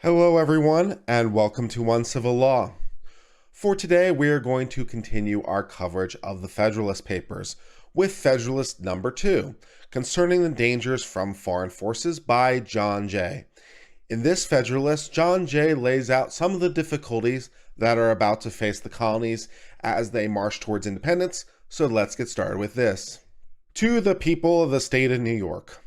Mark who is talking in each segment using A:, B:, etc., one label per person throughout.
A: Hello everyone, and welcome to Uncivil Law. For today, we are going to continue our coverage of the Federalist Papers with Federalist number 2, concerning the dangers from foreign forces by John Jay. In this Federalist, John Jay lays out some of the difficulties that are about to face the colonies as they march towards independence, so let's get started with this. To the people of the state of New York.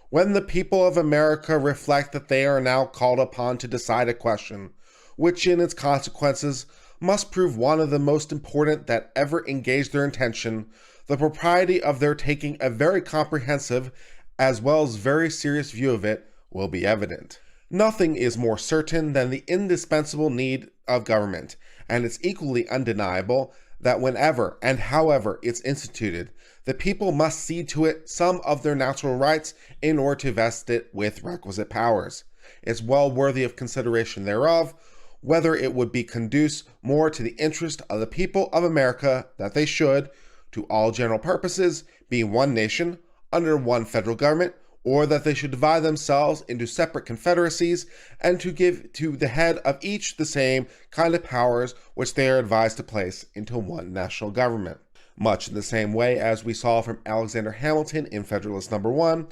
A: When the people of America reflect that they are now called upon to decide a question, which in its consequences must prove one of the most important that ever engaged their attention, the propriety of their taking a very comprehensive as well as very serious view of it will be evident. Nothing is more certain than the indispensable need of government, and it's equally undeniable that whenever and however it's instituted, the people must cede to it some of their natural rights in order to vest it with requisite powers. It's well worthy of consideration thereof, whether it would be conduce more to the interest of the people of America that they should, to all general purposes, be one nation, under one federal government, or that they should divide themselves into separate confederacies, and to give to the head of each the same kind of powers which they are advised to place into one national government. Much in the same way as we saw from Alexander Hamilton in Federalist number 1,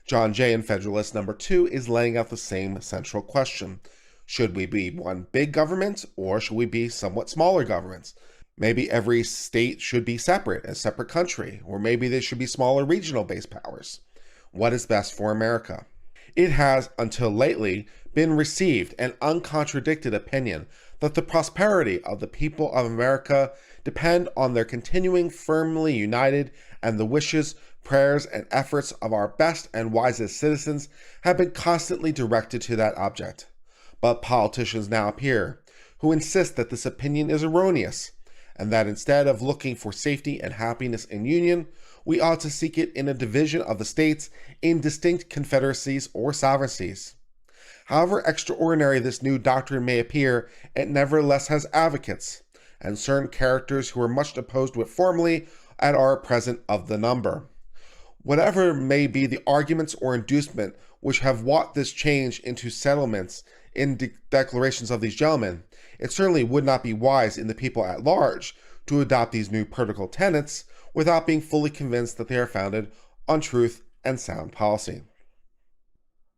A: John Jay in Federalist number 2 is laying out the same central question. Should we be one big government, or should we be somewhat smaller governments? Maybe every state should be separate, a separate country, or maybe they should be smaller regional-based powers. What is best for America? It has, until lately, been received an uncontradicted opinion that the prosperity of the people of America depend on their continuing firmly united, and the wishes, prayers, and efforts of our best and wisest citizens have been constantly directed to that object. But politicians now appear, who insist that this opinion is erroneous, and that instead of looking for safety and happiness in union, we ought to seek it in a division of the states in distinct confederacies or sovereignties. However extraordinary this new doctrine may appear, it nevertheless has advocates, and certain characters who are much opposed to it formerly and are at present of the number. Whatever may be the arguments or inducement which have wrought this change into settlements in declarations of these gentlemen, it certainly would not be wise in the people at large to adopt these new political tenets without being fully convinced that they are founded on truth and sound policy.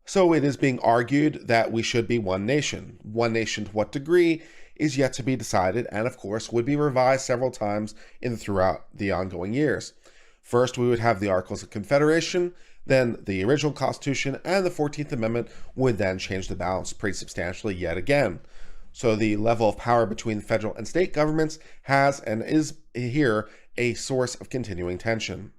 A: So it is being argued that we should be one nation. One nation to what degree is yet to be decided, and of course would be revised several times throughout the ongoing years. First, we would have the Articles of Confederation, then the original Constitution, and the 14th Amendment would then change the balance pretty substantially yet again. So the level of power between federal and state governments has and is here a source of continuing tension.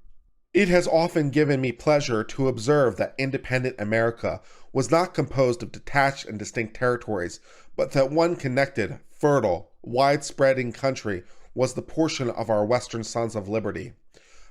A: It has often given me pleasure to observe that independent America was not composed of detached and distinct territories, but that one connected, fertile, wide-spreading country was the portion of our western sons of liberty.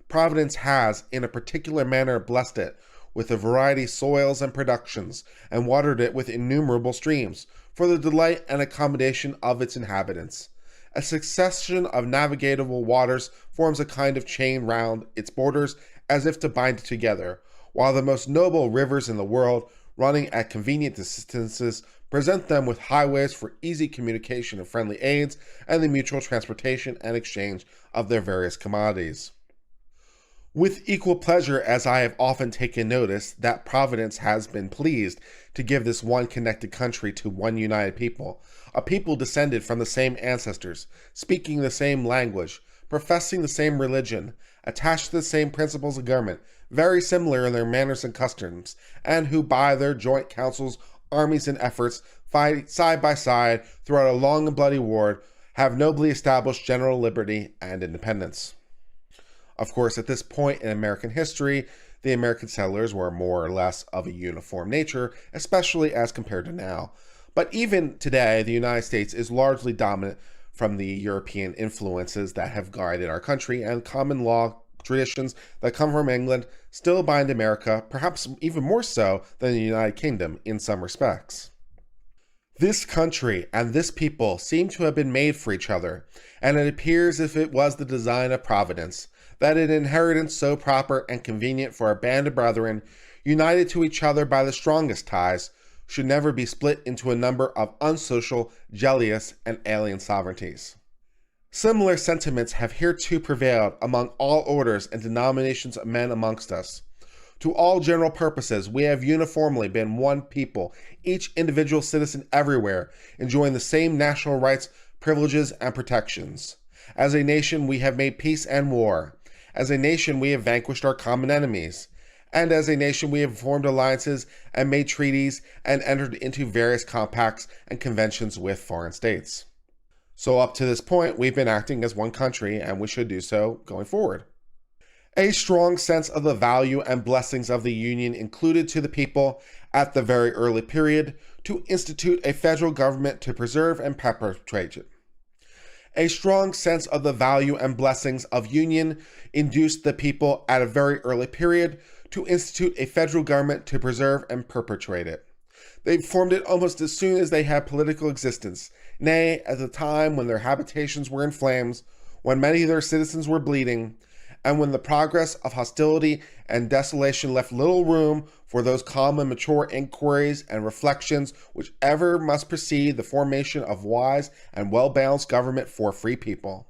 A: Providence has, in a particular manner, blessed it with a variety of soils and productions, and watered it with innumerable streams, for the delight and accommodation of its inhabitants. A succession of navigable waters forms a kind of chain round its borders, as if to bind it together, while the most noble rivers in the world, running at convenient distances, present them with highways for easy communication of friendly aids, and the mutual transportation and exchange of their various commodities. With equal pleasure as I have often taken notice that Providence has been pleased to give this one connected country to one united people, a people descended from the same ancestors, speaking the same language, professing the same religion, attached to the same principles of government, very similar in their manners and customs, and who by their joint councils, armies, and efforts fight side by side throughout a long and bloody war, have nobly established general liberty and independence. Of course, at this point in American history, the American settlers were more or less of a uniform nature, especially as compared to now. But even today, the United States is largely dominant from the European influences that have guided our country, and common law traditions that come from England still bind America, perhaps even more so than the United Kingdom in some respects. This country and this people seem to have been made for each other, and it appears as if it was the design of Providence, that an inheritance so proper and convenient for a band of brethren, united to each other by the strongest ties, should never be split into a number of unsocial, jealous, and alien sovereignties. Similar sentiments have hereto prevailed among all orders and denominations of men amongst us. To all general purposes, we have uniformly been one people, each individual citizen everywhere, enjoying the same national rights, privileges, and protections. As a nation, we have made peace and war. As a nation, we have vanquished our common enemies. And as a nation, we have formed alliances and made treaties and entered into various compacts and conventions with foreign states. So up to this point, we've been acting as one country, and we should do so going forward. A strong sense of the value and blessings of the Union included to the people at the very early period to institute a federal government to preserve and perpetuate it. A strong sense of the value and blessings of union induced the people at a very early period to institute a federal government to preserve and perpetuate it. They formed it almost as soon as they had political existence, nay, at the time when their habitations were in flames, when many of their citizens were bleeding, and when the progress of hostility and desolation left little room for those calm and mature inquiries and reflections which ever must precede the formation of wise and well-balanced government for free people.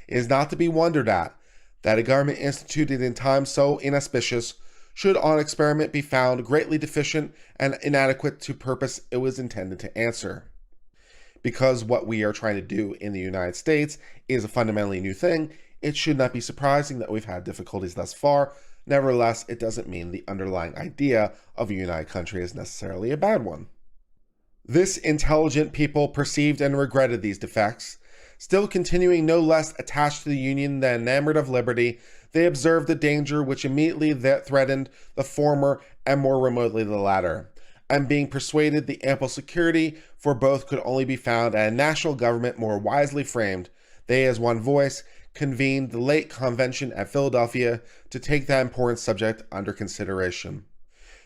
A: It is not to be wondered at that a government instituted in times so inauspicious should on experiment be found greatly deficient and inadequate to purpose it was intended to answer. Because what we are trying to do in the United States is a fundamentally new thing, it should not be surprising that we've had difficulties thus far. Nevertheless, it doesn't mean the underlying idea of a united country is necessarily a bad one. This intelligent people perceived and regretted these defects. Still continuing no less attached to the Union than enamored of liberty, they observed the danger which immediately threatened the former and more remotely the latter. And being persuaded the ample security for both could only be found at a national government more wisely framed, they as one voice convened the late convention at Philadelphia to take that important subject under consideration.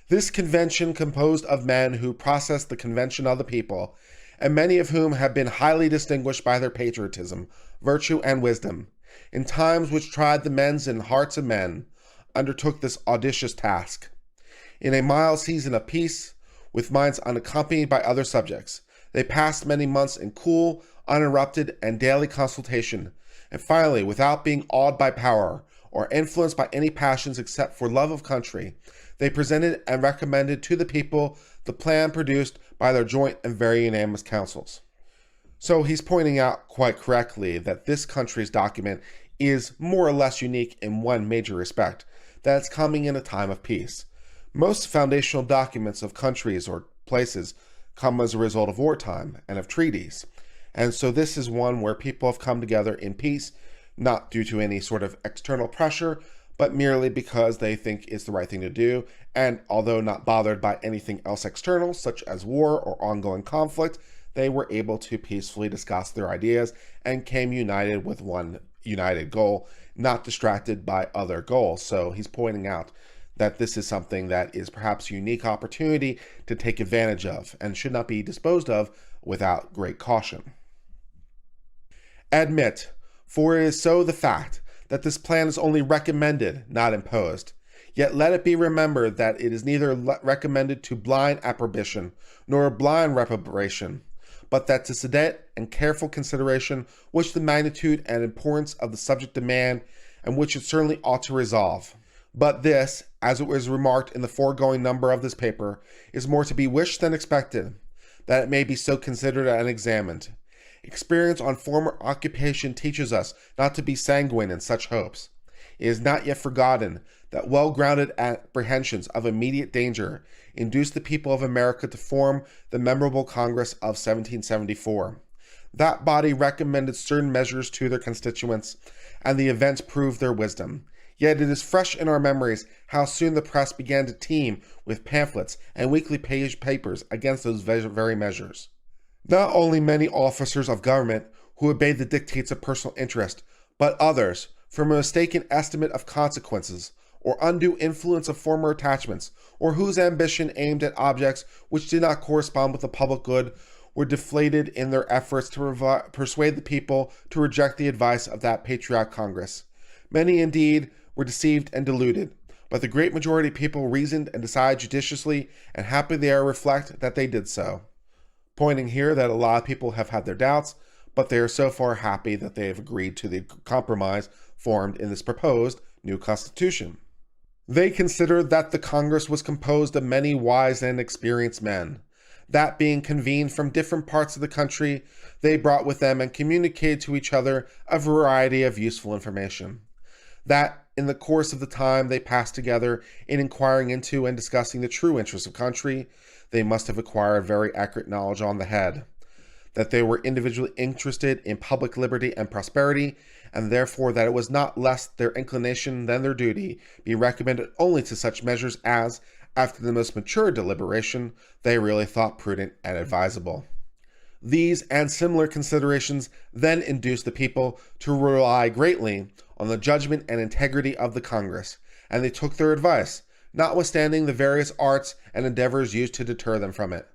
A: This convention, composed of men who processed the convention of the people, and many of whom have been highly distinguished by their patriotism, virtue, and wisdom, in times which tried the men's and hearts of men, undertook this audacious task. In a mild season of peace, with minds unaccompanied by other subjects, they passed many months in cool, uninterrupted, and daily consultation, and finally, without being awed by power or influenced by any passions except for love of country, they presented and recommended to the people the plan produced by their joint and very unanimous councils. So he's pointing out quite correctly that this country's document is more or less unique in one major respect, that it's coming in a time of peace. Most foundational documents of countries or places come as a result of wartime and of treaties. And so this is one where people have come together in peace, not due to any sort of external pressure, but merely because they think it's the right thing to do. And although not bothered by anything else external, such as war or ongoing conflict, they were able to peacefully discuss their ideas and came united with one united goal, not distracted by other goals. So he's pointing out that this is something that is perhaps a unique opportunity to take advantage of and should not be disposed of without great caution. Admit, for it is so the fact, that this plan is only recommended, not imposed. Yet let it be remembered that it is neither recommended to blind approbation, nor blind reprobation, but that to sedate and careful consideration which the magnitude and importance of the subject demand, and which it certainly ought to resolve. But this, as it was remarked in the foregoing number of this paper, is more to be wished than expected, that it may be so considered and examined. Experience on former occupation teaches us not to be sanguine in such hopes. It is not yet forgotten that well-grounded apprehensions of immediate danger induced the people of America to form the memorable Congress of 1774. That body recommended certain measures to their constituents, and the events proved their wisdom. Yet it is fresh in our memories how soon the press began to teem with pamphlets and weekly page papers against those very measures. Not only many officers of government who obeyed the dictates of personal interest, but others, from a mistaken estimate of consequences, or undue influence of former attachments, or whose ambition aimed at objects which did not correspond with the public good, were deflated in their efforts to persuade the people to reject the advice of that patriotic Congress. Many, indeed, were deceived and deluded, but the great majority of people reasoned and decided judiciously, and happy they are reflect that they did so. Pointing here that a lot of people have had their doubts, but they are so far happy that they have agreed to the compromise formed in this proposed new constitution. They considered that the Congress was composed of many wise and experienced men. That being convened from different parts of the country, they brought with them and communicated to each other a variety of useful information. That in the course of the time they passed together in inquiring into and discussing the true interests of country, they must have acquired very accurate knowledge on the head. That they were individually interested in public liberty and prosperity, and therefore that it was not less their inclination than their duty be recommended only to such measures as, after the most mature deliberation, they really thought prudent and advisable. These and similar considerations then induced the people to rely greatly on the judgment and integrity of the Congress, and they took their advice, notwithstanding the various arts and endeavors used to deter them from it.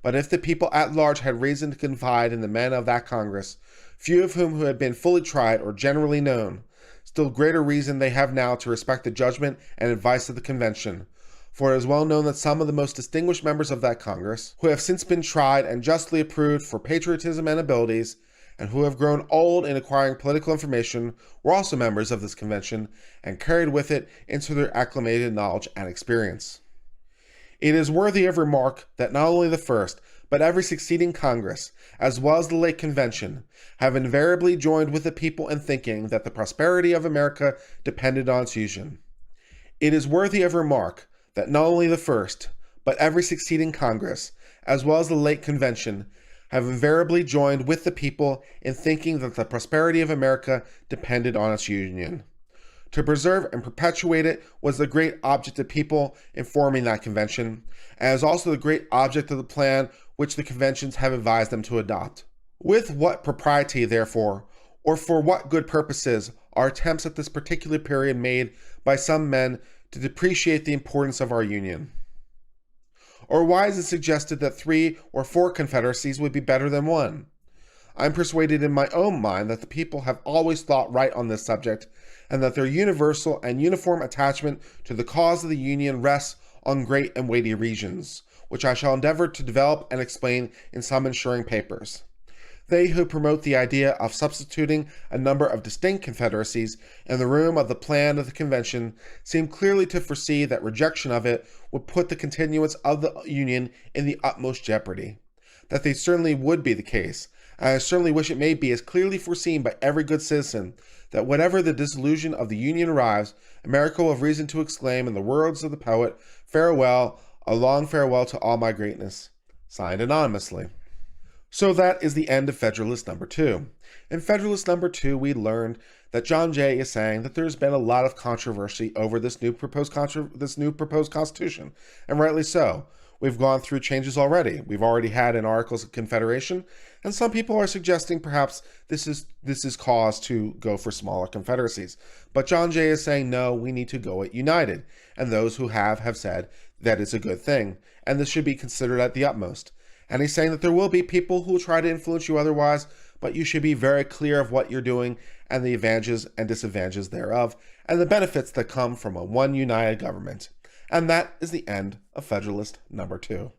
A: But if the people at large had reason to confide in the men of that Congress, few of whom had been fully tried or generally known, still greater reason they have now to respect the judgment and advice of the Convention. For it is well known that some of the most distinguished members of that Congress, who have since been tried and justly approved for patriotism and abilities, and who have grown old in acquiring political information, were also members of this Convention, and carried with it into their acclimated knowledge and experience. It is worthy of remark that not only the first, but every succeeding Congress, as well as the late Convention, have invariably joined with the people in thinking that the prosperity of America depended on its union. It is worthy of remark that not only the first, but every succeeding Congress, as well as the late Convention, have invariably joined with the people in thinking that the prosperity of America depended on its union. To preserve and perpetuate it was the great object of people in forming that convention, and is also the great object of the plan which the conventions have advised them to adopt. With what propriety, therefore, or for what good purposes, are attempts at this particular period made by some men to depreciate the importance of our union? Or why is it suggested that 3 or 4 confederacies would be better than one? I am persuaded in my own mind that the people have always thought right on this subject, and that their universal and uniform attachment to the cause of the Union rests on great and weighty reasons, which I shall endeavor to develop and explain in some ensuing papers. They who promote the idea of substituting a number of distinct confederacies in the room of the plan of the convention seem clearly to foresee that rejection of it would put the continuance of the Union in the utmost jeopardy. That they certainly would be the case, and I certainly wish it may be as clearly foreseen by every good citizen, that whatever the dissolution of the Union arrives, America will have reason to exclaim in the words of the poet, "Farewell, a long farewell to all my greatness." Signed anonymously. So that is the end of Federalist number 2. In Federalist number 2, we learned that John Jay is saying that there's been a lot of controversy over this new proposed Constitution, and rightly so. We've gone through changes already. We've already had an Articles of Confederation, and some people are suggesting perhaps this is cause to go for smaller confederacies. But John Jay is saying, no, we need to go it united. And those who have said that it's a good thing, and this should be considered at the utmost. And he's saying that there will be people who will try to influence you otherwise, but you should be very clear of what you're doing and the advantages and disadvantages thereof, and the benefits that come from a one united government. And that is the end of Federalist number 2.